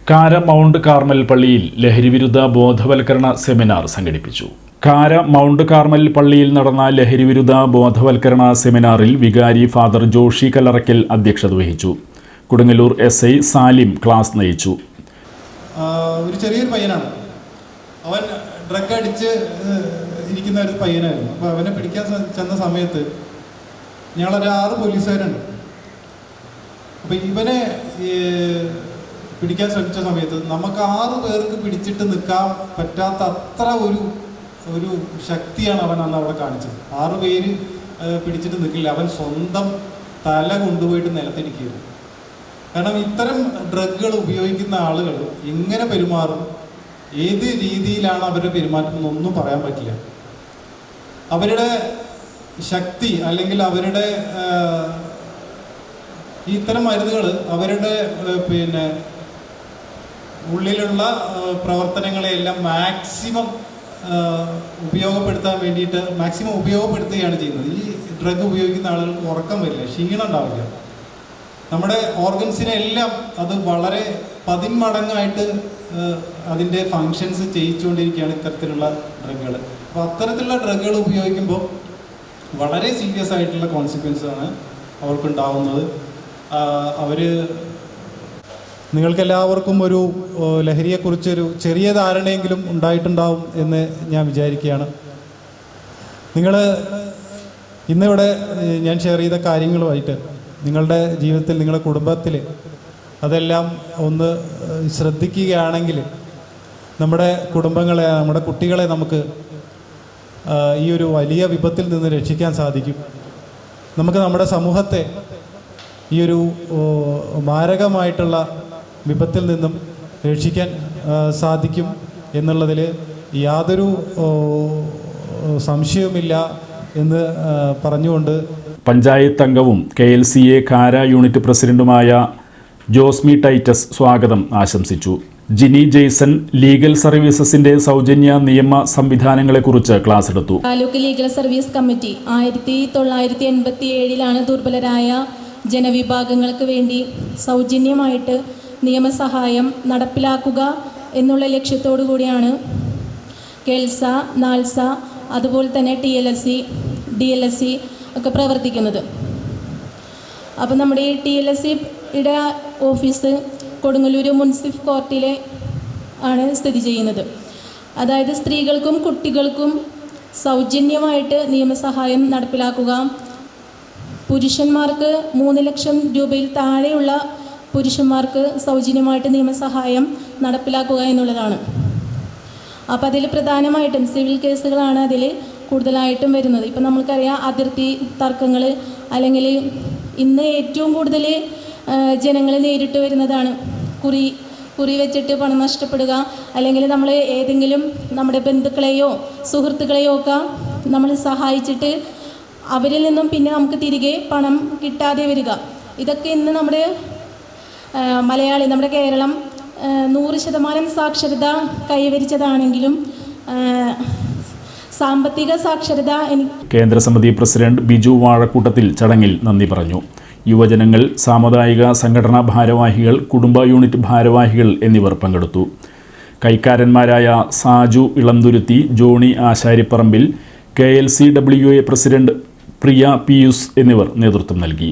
കാര mount Carmel പള്ളിയിൽ ലഹരിവിരുദ്ധ ബോധവൽക്കരണ സെമിനാർ സംഘടിപ്പിച്ചു. കാര മൗണ്ട് കാർമൽ പള്ളിയിൽ നടന്ന ലഹരിവിരുദ്ധ ബോധവൽക്കരണ സെമിനാറിൽ വികാരി ഫാദർ ജോഷി കല്ലറയ്ക്കൽ അധ്യക്ഷത വഹിച്ചു. കൊടുങ്ങല്ലൂർ SI സാലിം ക്ലാസ് നയിച്ചു. ഒരു ചെറിയൊരു പയ്യനാണ്, അവൻ ഡ്രഗ് അടിച്ച് ഇരിക്കുന്ന ഒരു പയ്യനായിരുന്നു. അപ്പോൾ അവനെ പിടിക്കാൻ ചെന്ന സമയത്ത് ഞങ്ങളൊരു 6 പോലീസുകാരുണ്ട്. അപ്പോൾ ഇവനെ പിടിക്കാൻ ശ്രമിച്ച സമയത്ത് നമുക്ക് 6 പേർക്ക് പിടിച്ചിട്ട് നിൽക്കാൻ പറ്റാത്ത അത്ര ഒരു ശക്തിയാണ് അവൻ അന്ന് അവിടെ കാണിച്ചത്. 6 പേര് പിടിച്ചിട്ട് നിൽക്കില്ല, അവൻ സ്വന്തം തല കൊണ്ടുപോയിട്ട് നിലത്തിടിക്കുകയാണ്. കാരണം ഇത്തരം ഡ്രഗുകൾ ഉപയോഗിക്കുന്ന ആളുകൾ എങ്ങനെ പെരുമാറും, ഏത് രീതിയിലാണ് അവരുടെ പെരുമാറ്റം എന്നൊന്നും പറയാൻ പറ്റില്ല. അവരുടെ ശക്തി അല്ലെങ്കിൽ അവരുടെ ഇത്തരം മരുന്നുകൾ അവരുടെ ഉള്ളിലുള്ള പ്രവർത്തനങ്ങളെയെല്ലാം മാക്സിമം ഉപയോഗപ്പെടുത്തുകയാണ് ചെയ്യുന്നത്. ഈ ഡ്രഗ് ഉപയോഗിക്കുന്ന ആളുകൾക്ക് ഉറക്കം വരില്ല, ക്ഷീണം ഉണ്ടാവില്ല. നമ്മുടെ ഓർഗൻസിനെ എല്ലാം അത് വളരെ 10 മടങ്ങായിട്ട് അതിൻ്റെ ഫങ്ഷൻസ് ചെയ്യിച്ചുകൊണ്ടിരിക്കുകയാണ് ഇത്തരത്തിലുള്ള ഡ്രഗുകൾ. അപ്പോൾ അത്തരത്തിലുള്ള ഡ്രഗുകൾ ഉപയോഗിക്കുമ്പോൾ വളരെ സീരിയസ് ആയിട്ടുള്ള കോൺസിക്വൻസാണ് അവർക്കുണ്ടാവുന്നത്. നിങ്ങൾക്കെല്ലാവർക്കും ഒരു ലഹരിയെക്കുറിച്ചൊരു ചെറിയ ധാരണയെങ്കിലും ഉണ്ടായിട്ടുണ്ടാവും എന്ന് ഞാൻ വിചാരിക്കുകയാണ്. നിങ്ങൾ ഇന്നിവിടെ ഞാൻ ഷെയർ ചെയ്ത കാര്യങ്ങളുമായിട്ട് നിങ്ങളുടെ ജീവിതത്തിൽ, നിങ്ങളുടെ കുടുംബത്തിൽ അതെല്ലാം ഒന്ന് ശ്രദ്ധിക്കുകയാണെങ്കിൽ നമ്മുടെ കുടുംബങ്ങളെ, നമ്മുടെ കുട്ടികളെ നമുക്ക് ഈ ഒരു വലിയ വിപത്തിൽ നിന്ന് രക്ഷിക്കാൻ സാധിക്കും. നമുക്ക് നമ്മുടെ സമൂഹത്തെ ഈ ഒരു മാരകമായിട്ടുള്ള വിപത്തിൽ നിന്നും രക്ഷിക്കാൻ സാധിക്കും എന്നുള്ളതിൽ യാതൊരു സംശയവുമില്ല എന്ന് പറഞ്ഞുകൊണ്ട് പഞ്ചായത്ത് അംഗവും KLCA കാര യൂണിറ്റ് പ്രസിഡന്റുമായ ജോസ്മി ടൈറ്റസ് സ്വാഗതം ആശംസിച്ചു. ജിനി ജെയ്സൺ ലീഗൽ സർവീസസിന്റെ സൗജന്യ നിയമ സംവിധാനങ്ങളെക്കുറിച്ച് ക്ലാസ് എടുത്തു. താലൂക്ക് ലീഗൽ സർവീസ് കമ്മിറ്റി 1987 ദുർബലരായ ജനവിഭാഗങ്ങൾക്ക് വേണ്ടി സൗജന്യമായിട്ട് നിയമസഹായം നടപ്പിലാക്കുക എന്നുള്ള ലക്ഷ്യത്തോടു കൂടിയാണ് KELSA, NALSA അതുപോലെ തന്നെ TLSC, DLSC ഒക്കെ പ്രവർത്തിക്കുന്നത്. അപ്പോൾ നമ്മുടെ ഈ TLSCയുടെ ഓഫീസ് കൊടുങ്ങല്ലൂർ മുനിസിപ്പൽ കോർട്ടിലെ ആണ് സ്ഥിതി ചെയ്യുന്നത്. അതായത് സ്ത്രീകൾക്കും കുട്ടികൾക്കും സൗജന്യമായിട്ട് നിയമസഹായം നടപ്പിലാക്കുക, പുരുഷന്മാർക്ക് 3 ലക്ഷം രൂപയിൽ താഴെയുള്ള പുരുഷന്മാർക്ക് സൗജന്യമായിട്ട് നിയമസഹായം നടപ്പിലാക്കുക എന്നുള്ളതാണ്. അപ്പോൾ അതിൽ പ്രധാനമായിട്ടും സിവിൽ കേസുകളാണ് അതിൽ കൂടുതലായിട്ടും വരുന്നത്. ഇപ്പം നമുക്കറിയാം, അതിർത്തി തർക്കങ്ങൾ അല്ലെങ്കിൽ ഇന്ന് ഏറ്റവും കൂടുതൽ ജനങ്ങൾ നേരിട്ട് വരുന്നതാണ് കുറി വെച്ചിട്ട് പണം നഷ്ടപ്പെടുക, അല്ലെങ്കിൽ നമ്മൾ ഏതെങ്കിലും നമ്മുടെ ബന്ധുക്കളെയോ സുഹൃത്തുക്കളെയോ ഒക്കെ നമ്മൾ സഹായിച്ചിട്ട് അവരിൽ നിന്നും പിന്നെ നമുക്ക് തിരികെ പണം കിട്ടാതെ വരിക. ഇതൊക്കെ ഇന്ന് നമ്മുടെ നമ്മുടെ കേരളം 100% സാക്ഷരത കൈവരിച്ചതാണെങ്കിലും സാമ്പത്തിക സാക്ഷരത കേന്ദ്രസമിതി പ്രസിഡന്റ് ബിജു വാഴക്കൂട്ടത്തിൽ ചടങ്ങിൽ നന്ദി പറഞ്ഞു. യുവജനങ്ങൾ, സാമുദായിക സംഘടനാ ഭാരവാഹികൾ, കുടുംബ യൂണിറ്റ് ഭാരവാഹികൾ എന്നിവർ പങ്കെടുത്തു. കൈക്കാരന്മാരായ സാജു ഇളംതുരുത്തി, ജോണി ആശാരിപ്പറമ്പിൽ, KLCWA പ്രസിഡന്റ് പ്രിയ പിയൂസ് എന്നിവർ നേതൃത്വം നൽകി.